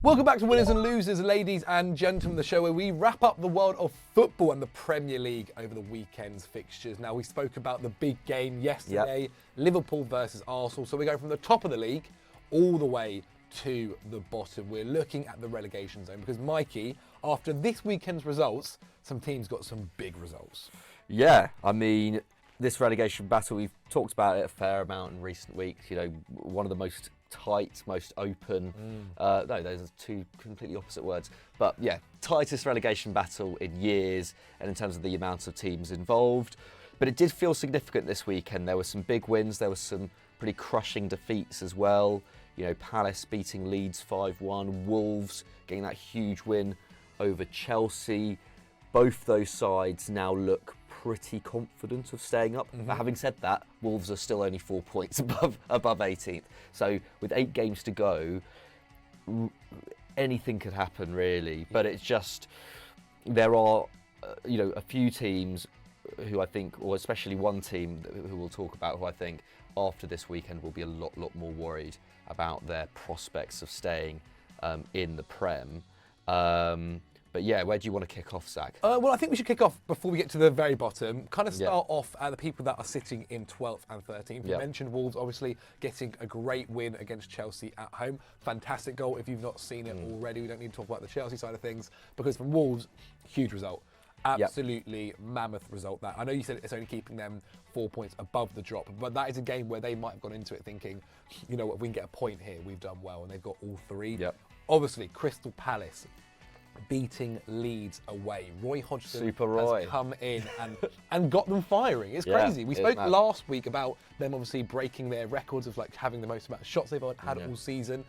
Welcome back to Winners and Losers, ladies and gentlemen, the show where we wrap up the world of football and the Premier League over the weekend's fixtures. Now, we spoke about the big game yesterday, Liverpool versus Arsenal. So we go from the top of the league all the way to the bottom. We're looking at the relegation zone because, Mikey, after this weekend's results, some teams got some big results. Yeah, I mean, this relegation battle, we've talked about it a fair amount in recent weeks. You know, one of the most tight, most open, no, those are two completely opposite words, but yeah, tightest relegation battle in years, and in terms of the amount of teams involved. But it did feel significant this weekend. There were some big wins, there were some pretty crushing defeats as well. You know, Palace beating Leeds 5-1, Wolves getting that huge win over Chelsea. Both those sides now look pretty confident of staying up. But having said that, Wolves are still only 4 points above 18th. So with 8 games to go, anything could happen really. But it's just, there are, a few teams who I think, or especially one team who we'll talk about, who I think after this weekend will be a lot more worried about their prospects of staying in the Prem. But yeah, where do you want to kick off, Zac? Well, I think we should kick off before we get to the very bottom. Kind of start off at the people that are sitting in 12th and 13th. You mentioned Wolves obviously getting a great win against Chelsea at home. Fantastic goal. If you've not seen it already, we don't need to talk about the Chelsea side of things, because from Wolves, huge result. Absolutely mammoth result. That I know you said it's only keeping them 4 points above the drop, but that is a game where they might have gone into it thinking, you know what, if we can get a point here, we've done well, and they've got all three. Obviously, Crystal Palace beating Leeds away. Roy Hodgson has come in and got them firing. It's crazy. We spoke last week about them obviously breaking their records of like having the most amount of shots they've had all season.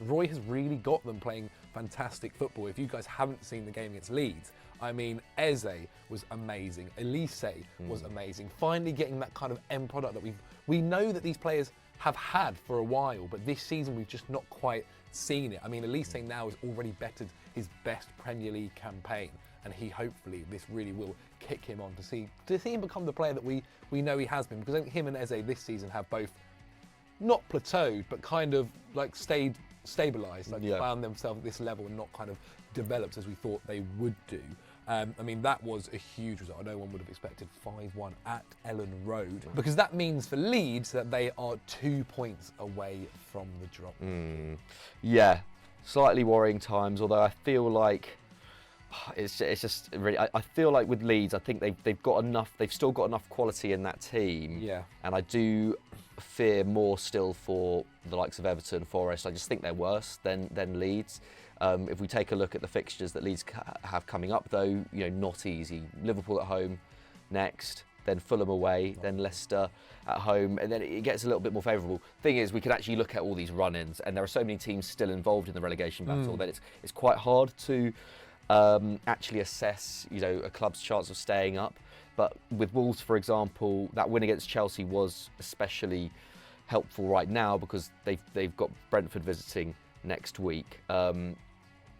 Roy has really got them playing fantastic football. If you guys haven't seen the game against Leeds, I mean, Eze was amazing. Elise was amazing. Finally getting that kind of end product that we know that these players have had for a while, but this season we've just not quite seen it. I mean, Elise now has already bettered his best Premier League campaign, and he hopefully this really will kick him on to see him become the player that we know he has been, because I think him and Eze this season have both not plateaued but kind of like stabilised, like found themselves at this level and not kind of developed as we thought they would do. I mean, that was a huge result. No one would have expected 5-1 at Ellen Road, because that means for Leeds that they are 2 points away from the drop. Yeah, slightly worrying times, although I feel like it's just really, I feel like with Leeds, I think they've got enough, they've still got enough quality in that team. And I do fear more still for the likes of Everton, Forest. I just think they're worse than Leeds. If we take a look at the fixtures that Leeds have coming up, though, not easy. Liverpool at home next, then Fulham away, then Leicester at home, and then it gets a little bit more favourable. Thing is, we could actually look at all these run-ins, and there are so many teams still involved in the relegation battle that it's quite hard to actually assess, a club's chance of staying up. But with Wolves, for example, that win against Chelsea was especially helpful right now because they've got Brentford visiting next week.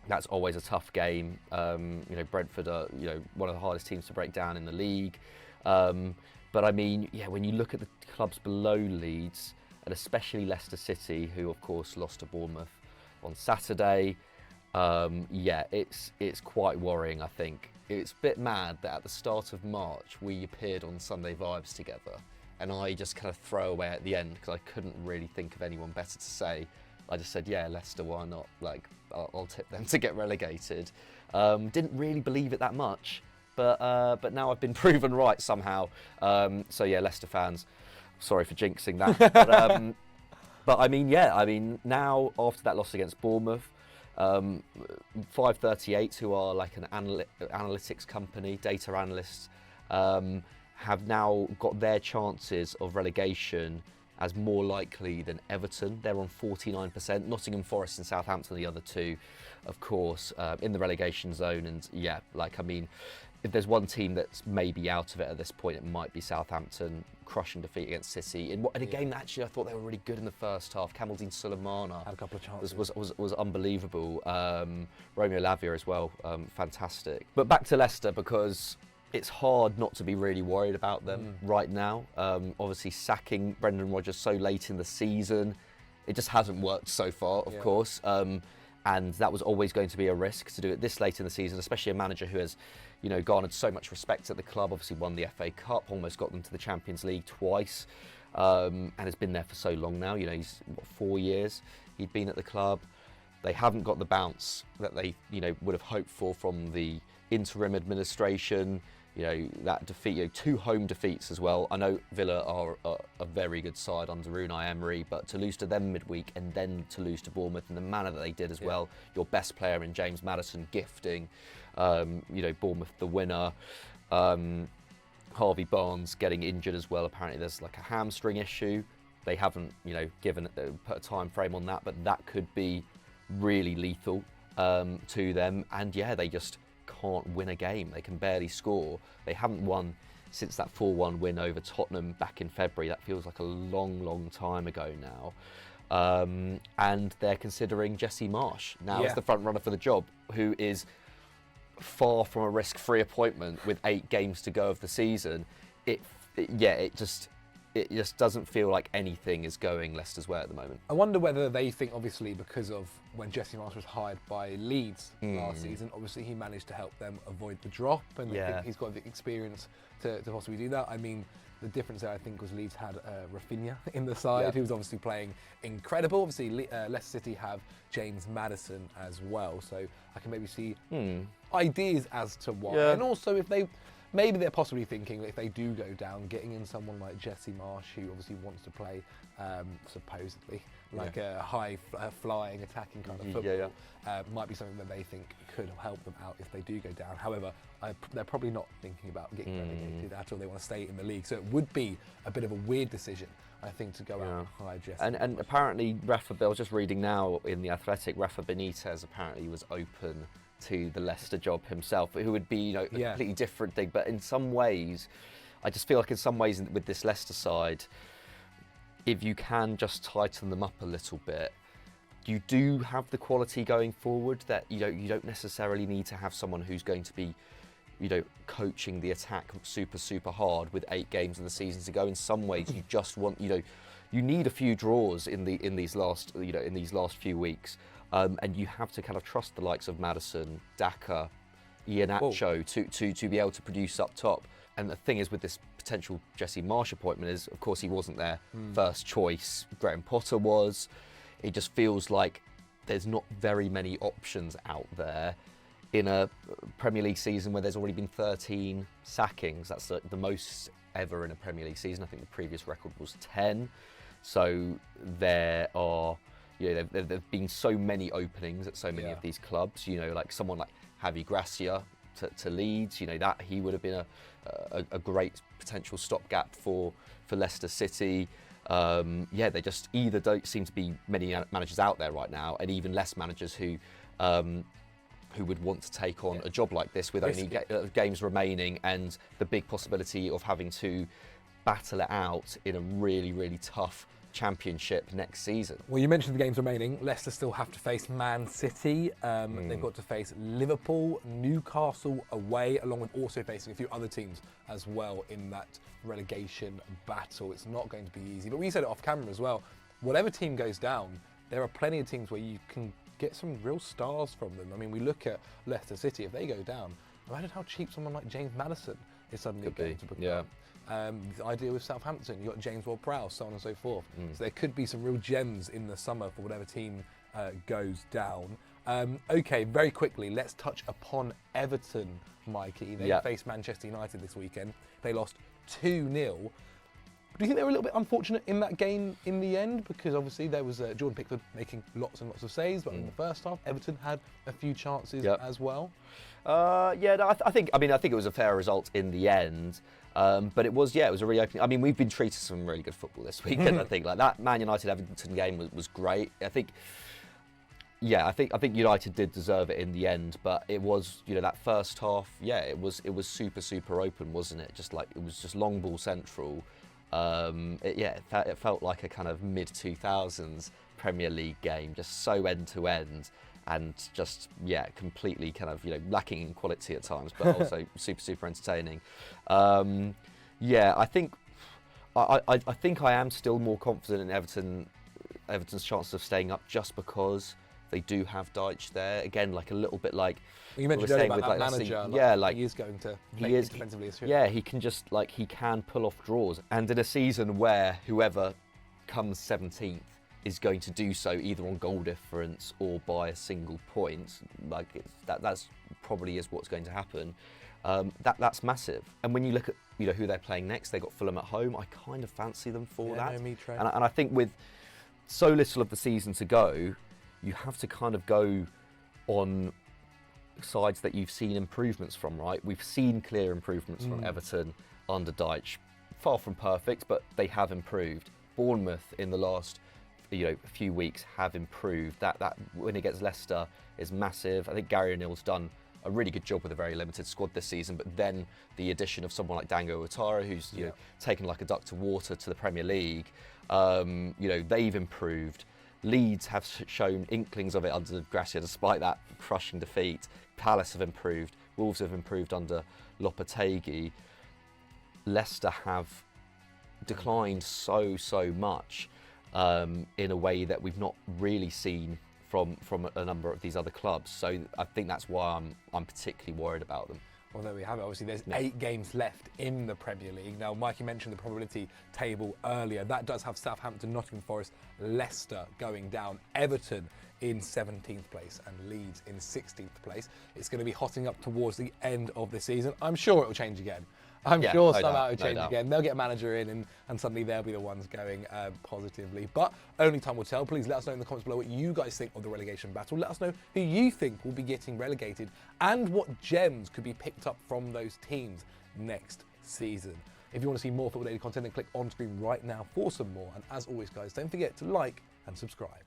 That's always a tough game. Brentford are one of the hardest teams to break down in the league. But I mean, when you look at the clubs below Leeds, and especially Leicester City, who of course lost to Bournemouth on Saturday, it's quite worrying. I think it's a bit mad that at the start of March we appeared on Sunday Vibes together, and I just kind of throw away at the end because I couldn't really think of anyone better to say. I just said, Leicester, why not? Like, I'll tip them to get relegated. Didn't really believe it that much, but now I've been proven right somehow. Leicester fans, sorry for jinxing that. But I mean, now after that loss against Bournemouth, 538, who are like an analytics company, data analysts, have now got their chances of relegation as more likely than Everton. They're on 49%. Nottingham Forest and Southampton are the other two, of course, in the relegation zone. And if there's one team that's maybe out of it at this point, it might be Southampton, crushing defeat against City in a game that actually I thought they were really good in the first half. Kamaldeen Sulemana had a couple of chances. Was unbelievable. Romeo Lavia as well, fantastic. But back to Leicester, because it's hard not to be really worried about them right now. Obviously, sacking Brendan Rodgers so late in the season, it just hasn't worked so far, of course. and that was always going to be a risk to do it this late in the season, especially a manager who has, garnered so much respect at the club. Obviously won the FA Cup, almost got them to the Champions League twice, and has been there for so long now. He's 4 years he'd been at the club. They haven't got the bounce that they, would have hoped for from the interim administration. That defeat, 2 home defeats as well. I know Villa are a very good side under Unai Emery, but to lose to them midweek and then to lose to Bournemouth in the manner that they did as well, your best player in James Maddison gifting, Bournemouth the winner, Harvey Barnes getting injured as well. Apparently there's like a hamstring issue. They haven't, put a time frame on that, but that could be really lethal to them. And they just can't win a game. They can barely score. They haven't won since that 4-1 win over Tottenham back in February. That feels like a long time ago now. And they're considering Jesse Marsch now as the front runner for the job, who is far from a risk-free appointment with 8 games to go of the season. It just doesn't feel like anything is going Leicester's way at the moment. I wonder whether they think, obviously, because of when Jesse Marsch was hired by Leeds last season, obviously he managed to help them avoid the drop, and they think he's got the experience to possibly do that. I mean, the difference there, I think, was Leeds had Rafinha in the side, who was obviously playing incredible. Obviously, Leicester City have James Maddison as well, so I can maybe see ideas as to why. Yeah. And also, if they... Maybe they're possibly thinking if they do go down, getting in someone like Jesse Marsch, who obviously wants to play, supposedly, like a high-flying, attacking kind of football, might be something that they think could help them out if they do go down. However, they're probably not thinking about getting relegated at all. They want to stay in the league. So it would be a bit of a weird decision, I think, to go out and hire Jesse Marsch. And apparently, I was just reading now in The Athletic, Rafa Benitez apparently was open to the Leicester job himself, who would be a completely different thing. But in some ways, I just feel like in some ways with this Leicester side, if you can just tighten them up a little bit, you do have the quality going forward that you don't necessarily need to have someone who's going to be coaching the attack super hard with 8 games of the season to go. In some ways, you just want you need a few draws in these last few weeks. And you have to kind of trust the likes of Maddison, Daka, Iheanacho to be able to produce up top. And the thing is with this potential Jesse Marsch appointment is, of course, he wasn't their first choice. Graham Potter was. It just feels like there's not very many options out there in a Premier League season where there's already been 13 sackings. That's the most ever in a Premier League season. I think the previous record was 10. So there are... there've been so many openings at so many of these clubs. Like someone like Javi Gracia to Leeds. That he would have been a great potential stopgap for Leicester City. They just either don't seem to be many managers out there right now, and even less managers who would want to take on a job like this with only games remaining and the big possibility of having to battle it out in a really tough Championship next season. Well, you mentioned the games remaining. Leicester still have to face Man City. They've got to face Liverpool, Newcastle away, along with also facing a few other teams as well in that relegation battle. It's not going to be easy. But we said it off camera as well. Whatever team goes down, there are plenty of teams where you can get some real stars from them. I mean, we look at Leicester City. If they go down, imagine how cheap someone like James Maddison is suddenly going to become. The idea with Southampton, you've got James Ward-Prowse, so on and so forth. So there could be some real gems in the summer for whatever team goes down. Okay, very quickly, let's touch upon Everton, Mikey. They faced Manchester United this weekend. They lost 2-0. Do you think they were a little bit unfortunate in that game in the end? Because obviously there was Jordan Pickford making lots and lots of saves, but in the first half, Everton had a few chances as well. I think it was a fair result in the end. But it was a reopening. I mean, we've been treated to some really good football this weekend. I think like that Man United Everton game was great. I think United did deserve it in the end, but it was that first half. It was super open, wasn't it? Just like it was just long ball central. It felt like a kind of mid 2000s Premier League game, just so end to end. And just completely kind of lacking in quality at times, but also super entertaining. I think I am still more confident in Everton's chances of staying up, just because They do have Deitch there again, like a little bit like you mentioned earlier about that manager. He is going to make it defensively. Yeah, he can just he can pull off draws, and in a season where whoever comes 17th is going to do so either on goal difference or by a single point, that's probably is what's going to happen. That's massive. And when you look at who they're playing next, they got Fulham at home. I kind of fancy them for that. No, me too. And I think with so little of the season to go, you have to kind of go on sides that you've seen improvements from, right? We've seen clear improvements from Everton under Deitch. Far from perfect, but they have improved. Bournemouth in the last few weeks have improved. That win against Leicester is massive. I think Gary O'Neill's done a really good job with a very limited squad this season, but then the addition of someone like Dango Ouattara, who's taken like a duck to water to the Premier League, they've improved. Leeds have shown inklings of it under Gracia, despite that crushing defeat. Palace have improved. Wolves have improved under Lopetegui. Leicester have declined so much in a way that we've not really seen from a number of these other clubs. So I think that's why I'm particularly worried about them. Well, there we have it. Obviously, there's 8 games left in the Premier League. Now, Mikey mentioned the probability table earlier. That does have Southampton, Nottingham Forest, Leicester going down, Everton in 17th place and Leeds in 16th place. It's going to be hotting up towards the end of the season. I'm sure it will change again. I'm sure somehow it'll change again. They'll get a manager in and suddenly they'll be the ones going positively. But only time will tell. Please let us know in the comments below what you guys think of the relegation battle. Let us know who you think will be getting relegated and what gems could be picked up from those teams next season. If you want to see more Football Daily content, then click on screen right now for some more. And as always, guys, don't forget to like and subscribe.